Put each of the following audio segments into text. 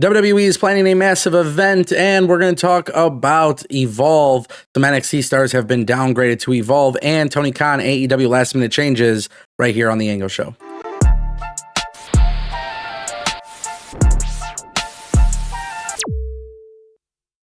WWE is planning a massive event, and we're going to talk about Evolve. Some NXT stars have been downgraded to Evolve, and Tony Khan, AEW last-minute changes right here on the Ango Show.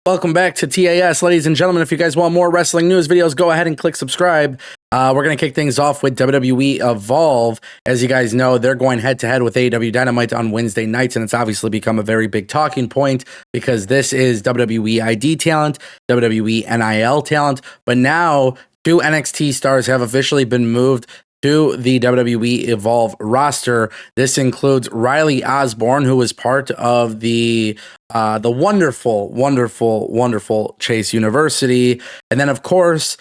Welcome back to TAS, ladies and gentlemen. If you guys want more wrestling news videos, go ahead and click subscribe. We're going to kick things off with WWE Evolve. As you guys know, they're going head-to-head with AEW Dynamite on Wednesday nights, and it's obviously become a very big talking point because this is WWE ID talent, WWE NIL talent, but now two NXT stars have officially been moved to the WWE Evolve roster. This includes Riley Osborne, who was part of the wonderful Chase University. And then, of course,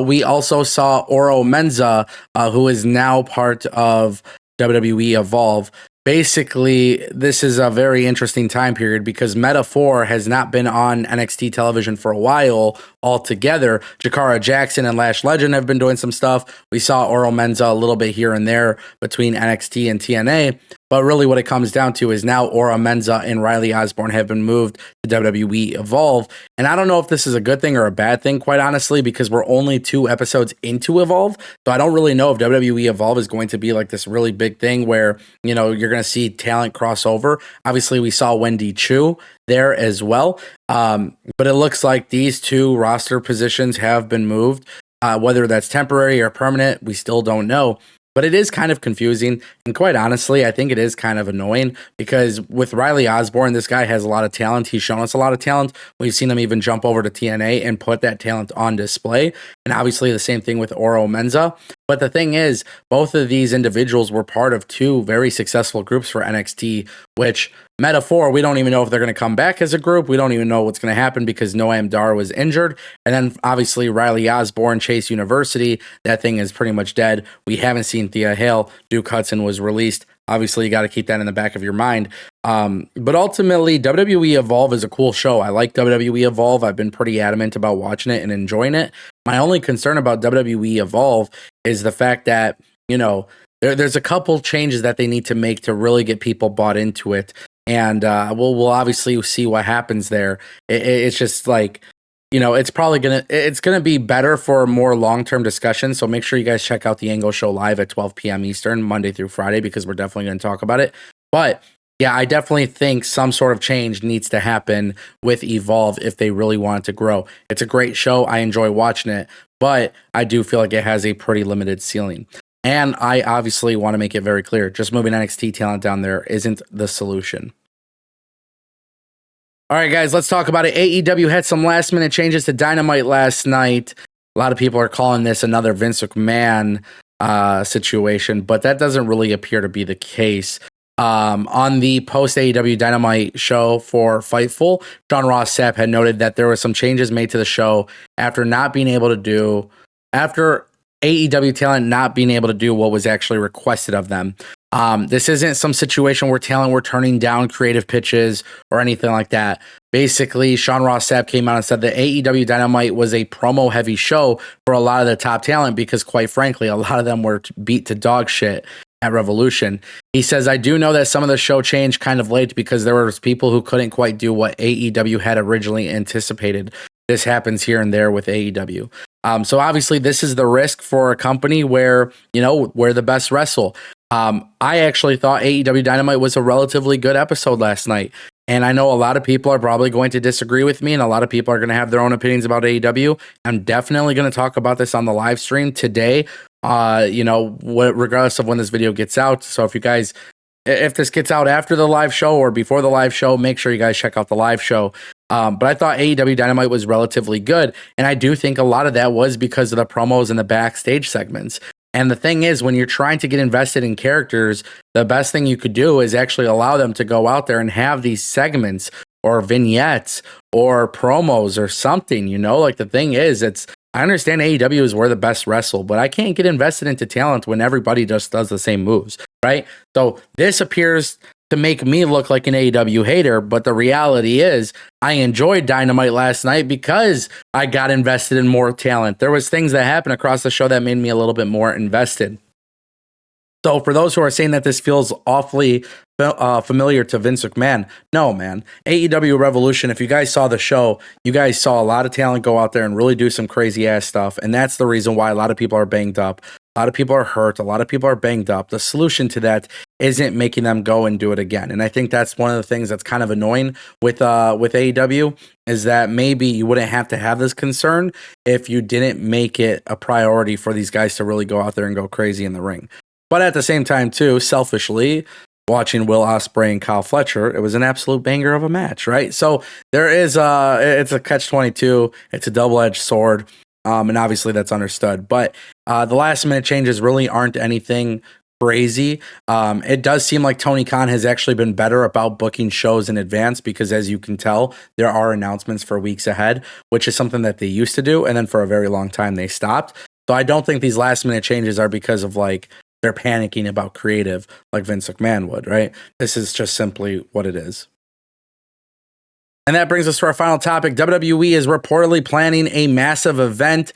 we also saw Oro Menza, who is now part of WWE Evolve. Basically, this is a very interesting time period because Meta 4 has not been on NXT television for a while altogether. Jakara Jackson and Lash Legend have been doing some stuff. We saw Oro Menza a little bit here and there between NXT and TNA. But really what it comes down to is now Oro Menza and Riley Osborne have been moved to WWE Evolve. And I don't know if this is a good thing or a bad thing, quite honestly, because we're only 2 episodes into Evolve. So I don't really know if WWE Evolve is going to be like this really big thing where, you know, you're going to see talent cross over. Obviously, we saw Wendy Chu there as well. But it looks like these 2 roster positions have been moved. Whether that's temporary or permanent, we still don't know. But it is kind of confusing, and quite honestly, I think it is kind of annoying because with Riley Osborne, this guy has a lot of talent. He's shown us a lot of talent. We've seen him even jump over to TNA and put that talent on display, and obviously the same thing with Oro Menza. But the thing is, both of these individuals were part of 2 very successful groups for NXT, which Meta 4, we don't even know if they're going to come back as a group. We don't even know what's going to happen because Noam Dar was injured. And then obviously Riley Osborne, Chase University, that thing is pretty much dead. We haven't seen Thea Hale. Duke Hudson was released. Obviously, you got to keep that in the back of your mind. But ultimately, WWE Evolve is a cool show. I like WWE Evolve. I've been pretty adamant about watching it and enjoying it. My only concern about WWE Evolve is the fact that, you know, there's a couple changes that they need to make to really get people bought into it. And we'll obviously see what happens there. It's just like, you know, it's gonna be better for a more long-term discussion. So make sure you guys check out the Ango Show live at 12 p.m. Eastern, Monday through Friday, because we're definitely going to talk about it. But yeah, I definitely think some sort of change needs to happen with Evolve if they really want it to grow. It's a great show. I enjoy watching it, but I do feel like it has a pretty limited ceiling. And I obviously want to make it very clear, just moving NXT talent down there isn't the solution. All right, guys, let's talk about it. AEW had some last-minute changes to Dynamite last night. A lot of people are calling this another Vince McMahon situation, but that doesn't really appear to be the case. On the post-AEW Dynamite show for Fightful, Sean Ross Sapp had noted that there were some changes made to the show after AEW talent not being able to do what was actually requested of them. This isn't some situation where talent were turning down creative pitches or anything like that. Basically, Sean Ross Sapp came out and said that AEW Dynamite was a promo-heavy show for a lot of the top talent because, quite frankly, a lot of them were beat to dog shit at Revolution. He says, I do know that some of the show changed kind of late because there were people who couldn't quite do what AEW had originally anticipated. This happens here and there with AEW. So obviously this is the risk for a company where, you know, where the best wrestle. I actually thought AEW Dynamite was a relatively good episode last night. And I know a lot of people are probably going to disagree with me, and a lot of people are going to have their own opinions about AEW. I'm definitely going to talk about this on the live stream today, regardless of when this video gets out. So if this gets out after the live show or before the live show, make sure you guys check out the live show. But I thought AEW Dynamite was relatively good. And I do think a lot of that was because of the promos and the backstage segments. And the thing is, when you're trying to get invested in characters, the best thing you could do is actually allow them to go out there and have these segments or vignettes or promos or something, you know? Like, the thing is, I understand AEW is where the best wrestle, but I can't get invested into talent when everybody just does the same moves, right? So this appears to make me look like an AEW hater, but the reality is I enjoyed Dynamite last night because I got invested in more talent. There was things that happened across the show that made me a little bit more invested. So for those who are saying that this feels awfully familiar to Vince McMahon, no, man. AEW Revolution, if you guys saw the show, you guys saw a lot of talent go out there and really do some crazy ass stuff. And that's the reason why a lot of people are banged up. A lot of people are hurt. A lot of people are banged up. The solution to that isn't making them go and do it again. And I think that's one of the things that's kind of annoying with AEW is that maybe you wouldn't have to have this concern if you didn't make it a priority for these guys to really go out there and go crazy in the ring. But at the same time, too, selfishly, watching Will Ospreay and Kyle Fletcher, it was an absolute banger of a match, right? So there is it's a catch-22. It's a double-edged sword, and obviously that's understood. But the last-minute changes really aren't anything crazy. It does seem like Tony Khan has actually been better about booking shows in advance because, as you can tell, there are announcements for weeks ahead, which is something that they used to do, and then for a very long time they stopped. So I don't think these last-minute changes are because of like they're panicking about creative like Vince McMahon would, right? This is just simply what it is. And that brings us to our final topic. WWE is reportedly planning a massive event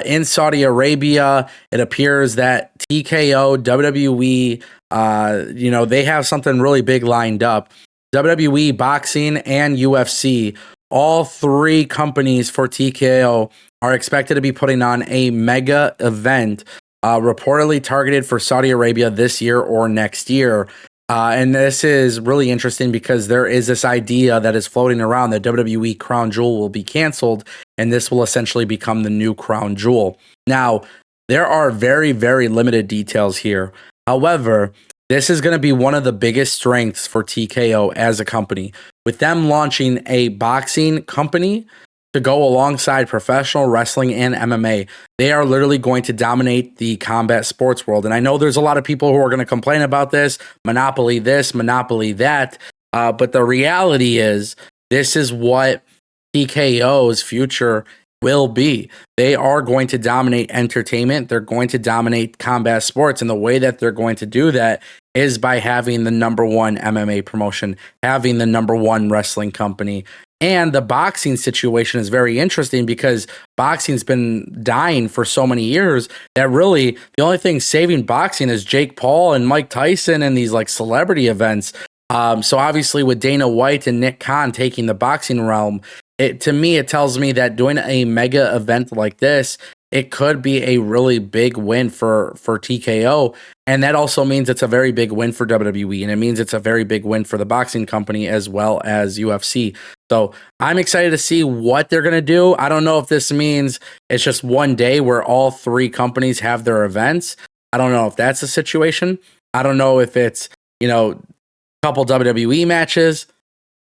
in Saudi Arabia. It appears that TKO, WWE, they have something really big lined up. WWE, boxing, and UFC, all three companies for TKO are expected to be putting on a mega event reportedly targeted for Saudi Arabia this year or next year. And this is really interesting because there is this idea that is floating around that WWE Crown Jewel will be canceled, and this will essentially become the new Crown Jewel. Now, there are very, very limited details here. However, this is going to be one of the biggest strengths for TKO as a company. With them launching a boxing company to go alongside professional wrestling and MMA, they are literally going to dominate the combat sports world. And I know there's a lot of people who are going to complain about this, monopoly this, monopoly that. But the reality is, this is what TKO's future will be. They are going to dominate entertainment. They're going to dominate combat sports. And the way that they're going to do that is by having the number one MMA promotion, having the number one wrestling company. And the boxing situation is very interesting because boxing's been dying for so many years that really the only thing saving boxing is Jake Paul and Mike Tyson and these like celebrity events. So obviously with Dana White and Nick Khan taking the boxing realm, to me, it tells me that doing a mega event like this, it could be a really big win for TKO. And that also means it's a very big win for WWE. And it means it's a very big win for the boxing company as well as UFC. So I'm excited to see what they're going to do. I don't know if this means it's just one day where all three companies have their events. I don't know if that's the situation. I don't know if it's, a couple WWE matches,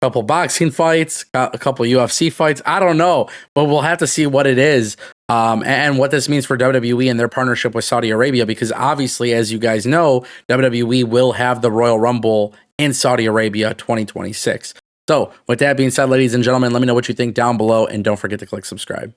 a couple boxing fights, a couple UFC fights. I don't know, but we'll have to see what it is. And what this means for WWE and their partnership with Saudi Arabia, because obviously, as you guys know, WWE will have the Royal Rumble in Saudi Arabia 2026. So with that being said, ladies and gentlemen, let me know what you think down below, and don't forget to click subscribe.